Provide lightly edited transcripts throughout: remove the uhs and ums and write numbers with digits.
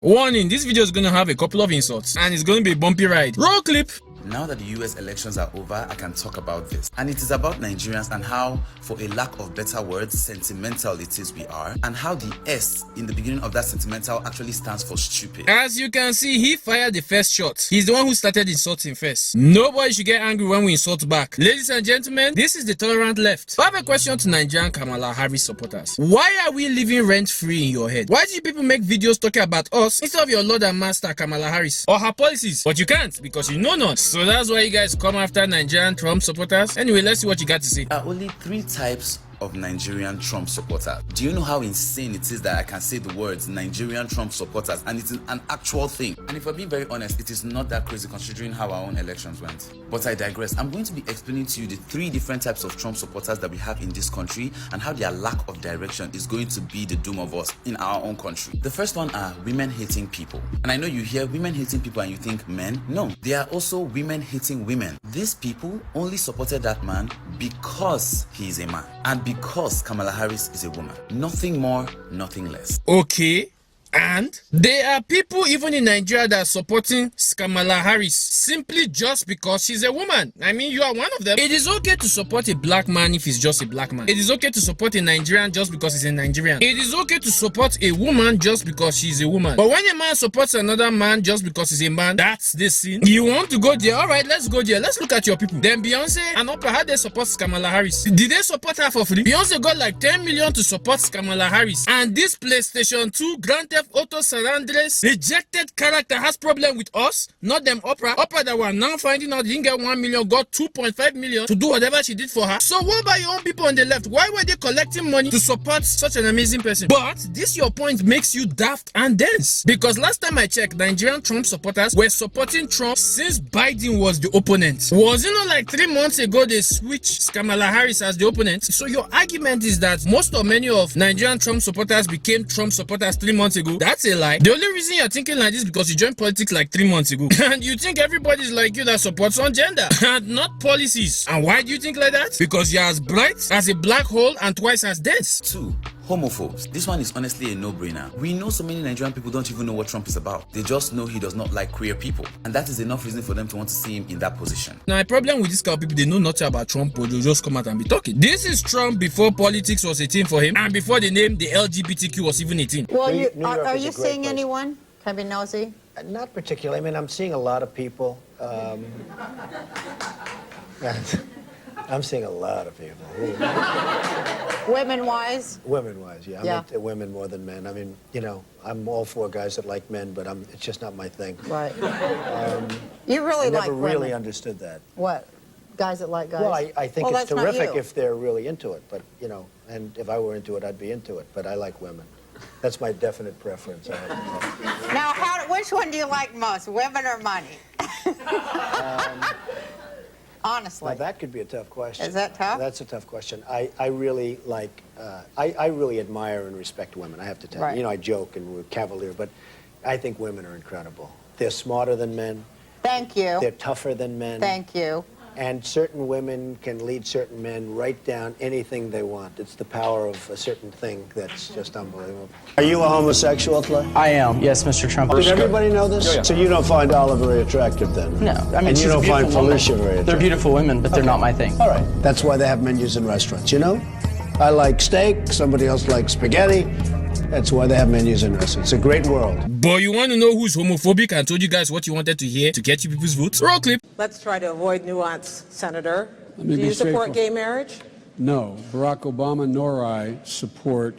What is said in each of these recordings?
Warning, this video is going to have a couple of insults and it's going to be a bumpy ride. Roll clip. Now that the US elections are over, I can talk about this. And it is about Nigerians and how, for a lack of better words, sentimental it is we are, and how the S in the beginning of that sentimental actually stands for stupid. As you can see, he fired the first shot. He's the one who started insulting first. Nobody should get angry when we insult back. Ladies and gentlemen, this is the tolerant left. I have a question to Nigerian Kamala Harris supporters. Why are we living rent-free in your head? Why do you people make videos talking about us instead of your Lord and Master Kamala Harris or her policies? But you can't because you know none. So that's why you guys come after Nigerian Trump supporters. Anyway, let's see what you got to say. There are only 3 types of Nigerian Trump supporters. Do you know how insane it is that I can say the words Nigerian Trump supporters and it is an actual thing? And if we're being very honest, it is not that crazy considering how our own elections went. But I digress. I'm going to be explaining to you the 3 different types of Trump supporters that we have in this country and how their lack of direction is going to be the doom of us in our own country. The first one are women-hating people. And I know you hear women-hating people and you think men. No, they are also women-hating women. These people only supported that man because he is a man. And because Kamala Harris is a woman. Nothing more, nothing less. Okay. And there are people even in Nigeria that are supporting Kamala Harris simply just because she's a woman. I mean, you are one of them. It is okay to support a black man if he's just a black man. It is okay to support a Nigerian just because he's a Nigerian. It is okay to support a woman just because she's a woman. But when a man supports another man just because he's a man, that's the sin. You want to go there? Alright, let's go there. Let's look at your people. Then Beyonce and Oprah, how they support Kamala Harris? Did they support her for free? Beyonce got like 10 million to support Kamala Harris. And this PlayStation 2 Grand Theft Auto San Andreas rejected character has problem with us, not them Oprah. Oprah that were now finding out didn't get 1 million, got 2.5 million to do whatever she did for her. So what about your own people on the left? Why were they collecting money to support such an amazing person? But this your point makes you daft and dense. Because last time I checked, Nigerian Trump supporters were supporting Trump since Biden was the opponent. Was it not like 3 months ago they switched Kamala Harris as the opponent? So your argument is that most or many of Nigerian Trump supporters became Trump supporters 3 months ago? That's a lie. The only reason you're thinking like this is because you joined politics like 3 months ago. And you think everybody's like you that supports on gender and not policies. And why do you think like that? Because you're as bright as a black hole and twice as dense. 2. Homophobes. This one is honestly a no-brainer. We know so many Nigerian people don't even know what Trump is about. They just know he does not like queer people. And that is enough reason for them to want to see him in that position. Now, my problem with this kind of people, they know nothing about Trump, but they'll just come out and be talking. This is Trump before politics was a thing for him and before the name the LGBTQ was even a thing. Well, are you seeing anyone? Can I be nosy? Not particularly. I mean, I'm seeing a lot of people. I'm seeing a lot of people. Women-wise? Women-wise, yeah. Yeah. I'm into women more than men. I mean, you know, I'm all for guys that like men, but it's just not my thing. Right. You really I like never women. really understood that. What? Guys that like guys? Well, I think Well, it's that's not terrific you. if they're really into it, but, you know, and if I were into it, I'd be into it, but I like women. That's my definite preference. I have to say. Now, which one do you like most, women or money? Honestly. Now, that could be a tough question. Is that tough? That's a tough question. I really like, I really admire and respect women, I have to tell Right. you. You know, I joke and we're cavalier, but I think women are incredible. They're smarter than men. Thank you. They're tougher than men. Thank you. And certain women can lead certain men right down anything they want. It's the power of a certain thing that's just unbelievable. Are you a homosexual, Clay? I am, yes, Mr. Trump. Does everybody know this? Yeah. So you don't find Olive very attractive then? No, I mean, and she's you a don't find beautiful woman. Felicia very attractive? They're beautiful women, but they're not my thing. All right. That's why they have menus in restaurants, you know? I like steak, somebody else likes spaghetti. That's why they have menus in restaurants. It's a great world. But you want to know who's homophobic and told you guys what you wanted to hear to get you people's votes? Roll clip. Let's try to avoid nuance, Senator. Let me Do be you support straightforward. gay marriage? No, Barack Obama nor I support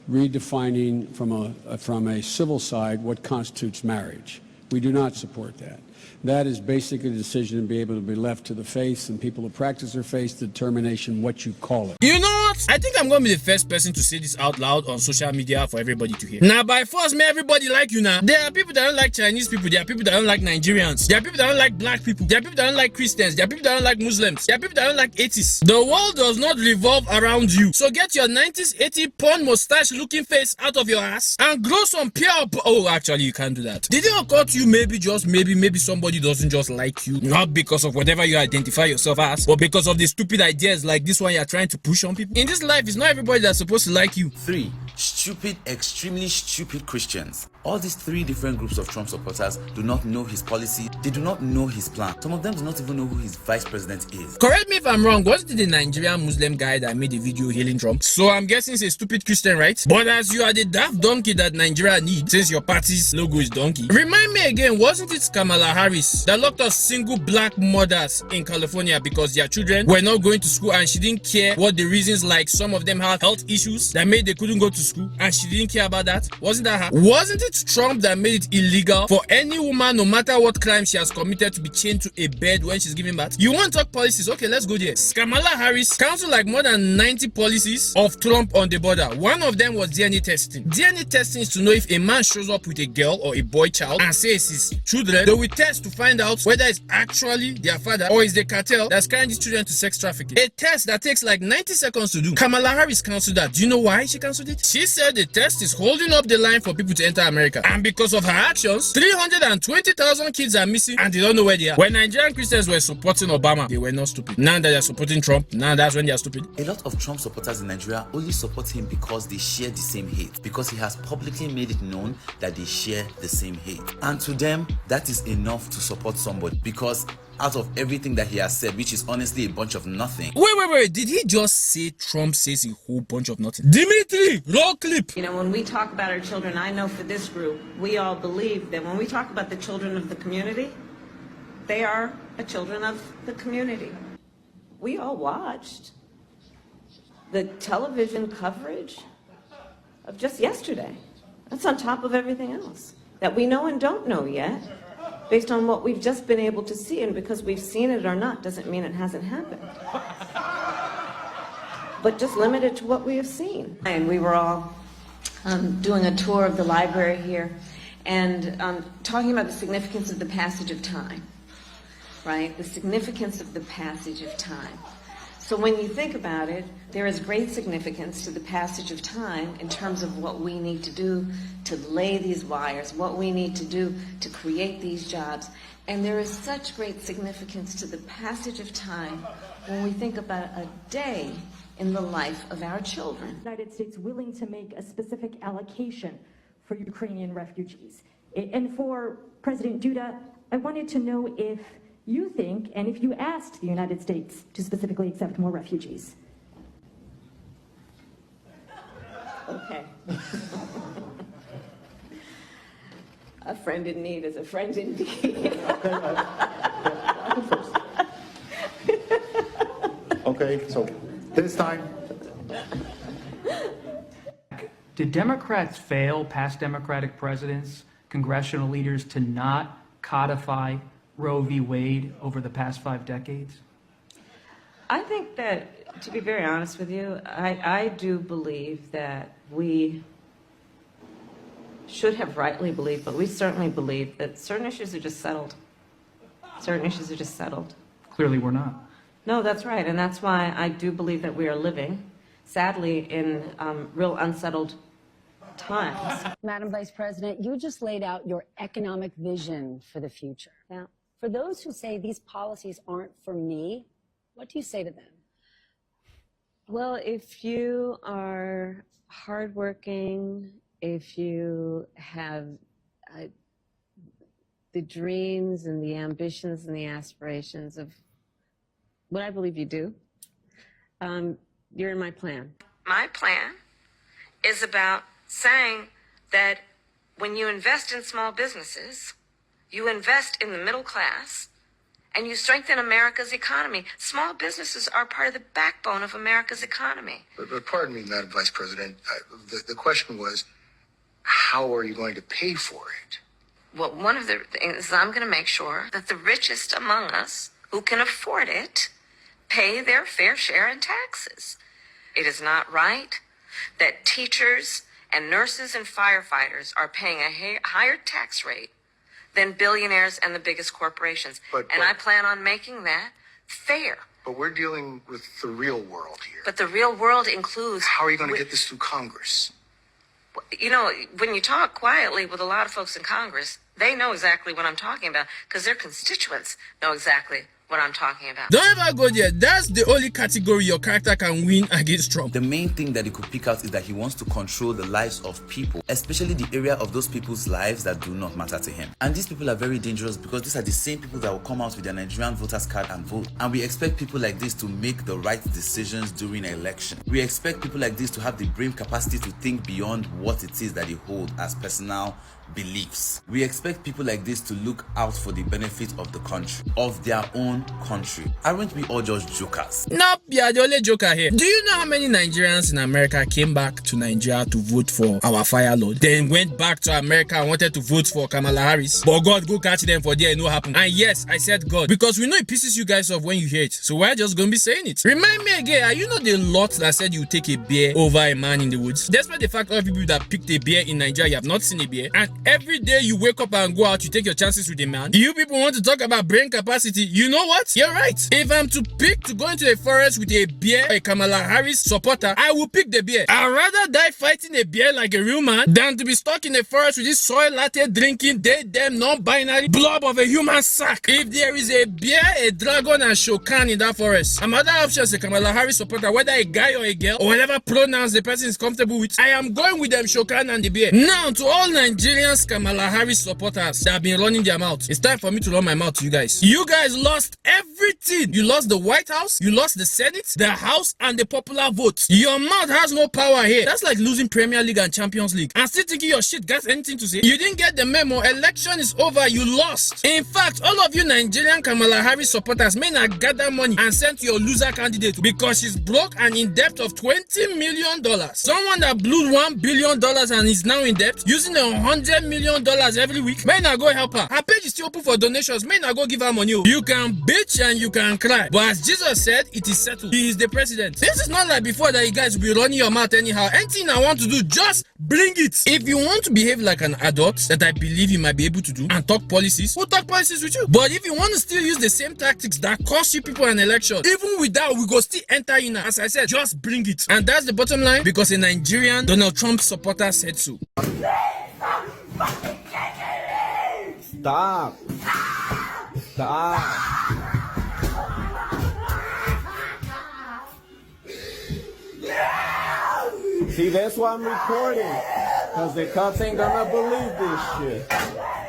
redefining from a civil side what constitutes marriage. We do not support that. That is basically a decision to be able to be left to the faith and people who practice their faith, the determination what you call it. You know what? I think I'm going to be the first person to say this out loud on social media for everybody to hear. Now, by force, may everybody like you now. There are people that don't like Chinese people. There are people that don't like Nigerians. There are people that don't like black people. There are people that don't like Christians. There are people that don't like Muslims. There are people that don't like atheists. The world does not revolve around you. So get your 90s, 80s porn mustache looking face out of your ass and grow some pure... Oh, actually, you can't do that. Did it occur to you maybe, just maybe somebody doesn't just like you? Not because of whatever you identify yourself as, but because of the stupid ideas like this one you're trying to push on people. In this life, it's not everybody that's supposed to like you. 3. Stupid, extremely stupid Christians. All these three different groups of Trump supporters do not know his policy. They do not know his plan. Some of them do not even know who his vice president is. Correct me if I'm wrong, wasn't it the Nigerian Muslim guy that made a video hailing Trump? So I'm guessing it's a stupid Christian, right? But as you are the daft donkey that Nigeria needs, since your party's logo is donkey, remind me again, wasn't it Kamala Harris that locked up single black mothers in California because their children were not going to school and she didn't care what the reasons, like some of them had health issues that made they couldn't go to school and she didn't care about that? Wasn't that her? Wasn't it Trump that made it illegal for any woman, no matter what crime she has committed, to be chained to a bed when she's giving birth? You want to talk policies? Okay, let's go there. Kamala Harris counseled like more than 90 policies of Trump on the border. One of them was DNA testing. DNA testing is to know if a man shows up with a girl or a boy child and says his children, they will test to find out whether it's actually their father or is the cartel that's carrying these children to sex trafficking. A test that takes like 90 seconds to do. Kamala Harris counseled that. Do you know why she counseled it? She said the test is holding up the line for people to enter America. And because of her actions, 320,000 kids are missing and they don't know where they are. When Nigerian Christians were supporting Obama, they were not stupid. Now that they're supporting Trump, now that's when they are stupid. A lot of Trump supporters in Nigeria only support him because they share the same hate, because he has publicly made it known that they share the same hate. And to them, that is enough to support somebody, because out of everything that he has said, which is honestly a bunch of nothing. Wait, did he just say Trump says a whole bunch of nothing? Dimitri, roll clip. You know, when we talk about our children, I know for this group, we all believe that when we talk about the children of the community, they are the children of the community. We all watched the television coverage of just yesterday. That's on top of everything else that we know and don't know yet, based on what we've just been able to see. And because we've seen it or not doesn't mean it hasn't happened, but just limited to what we have seen. And we were all doing a tour of the library here and talking about the significance of the passage of time, right? The significance of the passage of time. So when you think about it, there is great significance to the passage of time in terms of what we need to do to lay these wires, what we need to do to create these jobs. And there is such great significance to the passage of time when we think about a day in the life of our children. The United States willing to make a specific allocation for Ukrainian refugees. And for President Duda, I wanted to know if you think, and if you asked the United States to specifically accept more refugees. Okay. A friend in need is a friend indeed. Okay, so this time. Did Democrats fail, past Democratic presidents, congressional leaders, to not codify Roe v. Wade over the past 5 decades? I think that, to be very honest with you, I do believe that we should have rightly believed, but we certainly believe that certain issues are just settled. Certain issues are just settled. Clearly we're not. No, that's right, and that's why I do believe that we are living, sadly, in real unsettled times. Madam Vice President, you just laid out your economic vision for the future. Now, for those who say these policies aren't for me, what do you say to them? Well, if you are hardworking, if you have the dreams and the ambitions and the aspirations of what I believe you do, you're in my plan. My plan is about saying that when you invest in small businesses, you invest in the middle class, and you strengthen America's economy. Small businesses are part of the backbone of America's economy. But pardon me, Madam Vice President, the question was, how are you going to pay for it? Well, one of the things is I'm going to make sure that the richest among us who can afford it pay their fair share in taxes. It is not right that teachers and nurses and firefighters are paying a higher tax rate than billionaires and the biggest corporations. And I plan on making that fair. But we're dealing with the real world here. But the real world includes... How are you going to get this through Congress? You know, when you talk quietly with a lot of folks in Congress, They know exactly what I'm talking about because their constituents know exactly what I'm talking about. Don't ever go there. That's the only category your character can win against Trump. The main thing that he could pick out is that he wants to control the lives of people, especially the area of those people's lives that do not matter to him. And these people are very dangerous because these are the same people that will come out with their Nigerian voters card and vote. And we expect people like this to make the right decisions during an election. We expect people like this to have the brain capacity to think beyond what it is that they hold as personal beliefs. We expect people like this to look out for the benefit of the country, of their own country. Aren't we all just jokers? Nope, you're the only joker here. Do you know how many Nigerians in America came back to Nigeria to vote for our fire lord, then went back to America and wanted to vote for Kamala Harris? But God go catch them for there and no happen. And yes, I said God, because we know it pisses you guys off when you hear it, so we're just gonna be saying it. Remind me again, are you not the lot that said you take a bear over a man in the woods? Despite the fact all people that picked a bear in Nigeria, you have not seen a bear, and every day you wake up and go out, you take your chances with a man. You people want to talk about brain capacity. You know what? You're right. If I'm to pick to go into the forest with a bear, a Kamala Harris supporter, I will pick the bear. I'd rather die fighting a bear like a real man than to be stuck in the forest with this soy latte drinking, they, them, non-binary blob of a human sack. If there is a bear, a dragon, and Shokan in that forest, my other option is a Kamala Harris supporter, whether a guy or a girl, or whatever pronouns the person is comfortable with. I am going with them Shokan and the bear. Now, to all Nigerians Kamala Harris supporters that have been running their mouth, it's time for me to run my mouth to you guys. You guys lost everything. You lost the White House, you lost the Senate, the House, and the popular vote. Your mouth has no power here. That's like losing Premier League and Champions League and still thinking your shit got anything to say. You didn't get the memo. Election is over. You lost. In fact, all of you Nigerian Kamala Harris supporters may not gather money and send to your loser candidate because she's broke and in debt of $20 million. Someone that blew $1 billion and is now in debt using $100 million every week, may not go help her. Her page is still open for donations. May not go give her money. You can bitch and you can cry, but as Jesus said, it is settled. He is the president. This is not like before that you guys will be running your mouth anyhow. Anything I want to do, just bring it. If you want to behave like an adult that I believe you might be able to do and talk policies, we'll talk policies with you. But if you want to still use the same tactics that cost you people an election, even with that, we go still enter in. As I said, just bring it. And that's the bottom line, because a Nigerian Donald Trump supporter said so. Stop. Stop. See, that's why I'm recording. Because the cops ain't gonna believe this shit.